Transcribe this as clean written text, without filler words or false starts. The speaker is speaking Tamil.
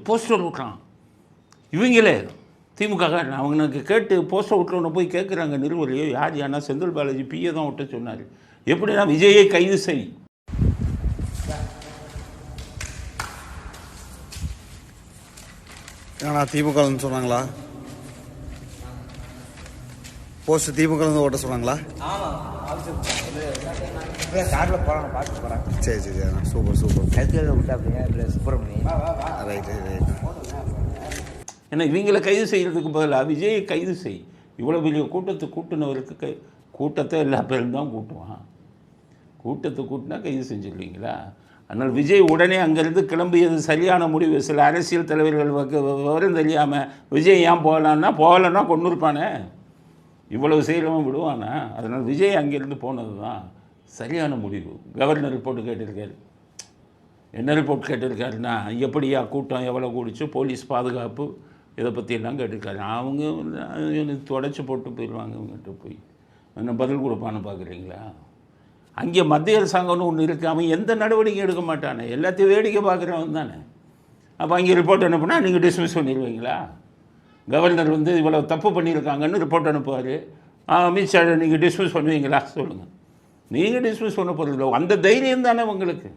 போஸ்டர் விட்றான். இவங்களே திமுக அவங்களுக்கு கேட்டு போஸ்டர் விட்டுறவனை போய் கேட்குறாங்க நிறுவலையோ யார் யாருன்னா செந்தில் பாலாஜி பிஏ தான் விட்ட சொன்னார். எப்படின்னா விஜயை கைது செய். ஏன்னா திமுகன்னு சொன்னாங்களா? போஸ்ட் திமுகலேருந்து ஓட்ட சொன்னாங்களா? சரி சரி சூப்பர் சுப்பிரமணியம் ரைட் ரைட். ஏன்னா இவங்களை கைது செய்கிறதுக்கு பதிலாக விஜயை கைது செய். இவ்வளோ பெரிய கூட்டத்தை கூட்டினவருக்கு கூட்டத்தை எல்லா பேரும் தான் கூட்டுவான். கூட்டத்தை கூட்டினா கைது செஞ்சுருவீங்களா? அதனால் விஜய் உடனே அங்கேருந்து கிளம்பியது சரியான முடிவு. சில அரசியல் தலைவர்கள் விவரம் தெரியாமல் விஜய் ஏன் போகலன்னா கொண்டு இருப்பானே, இவ்வளவு செய்யலாமல் விடுவானா? அதனால் விஜய் அங்கேருந்து போனது தான் சரியான முடிவு. கவர்னர் ரிப்போர்ட்டு கேட்டிருக்காரு. என்ன ரிப்போர்ட் கேட்டிருக்காருன்னா, எப்படியா கூட்டம் எவ்வளோ கூடிச்சு, போலீஸ் பாதுகாப்பு, இதை பற்றியெல்லாம் கேட்டிருக்காரு. அவங்க தொடச்சி போட்டு போயிடுவாங்க. அவங்ககிட்ட போய் என்ன பதில் கொடுப்பான்னு பார்க்குறீங்களா? அங்கே மத்திய அரசாங்கம்னு ஒன்று இருக்குது. அவன் எந்த நடவடிக்கை எடுக்க மாட்டானே, எல்லாத்தையும் வேடிக்கை பார்க்குறவன் தானே. அப்போ அங்கே ரிப்போர்ட் அனுப்புனா நீங்கள் டிஸ்மிஸ் பண்ணிடுவீங்களா? கவர்னர் இவ்வளோ தப்பு பண்ணியிருக்காங்கன்னு ரிப்போர்ட் அனுப்புவார். அமித்ஷா நீங்கள் டிஸ்மிஸ் பண்ணுவீங்களா? சொல்லுங்கள். நீங்கள் டிஸ்மிஸ் பண்ண போகிறதில்ல. அந்த தைரியம் தானே உங்களுக்கு.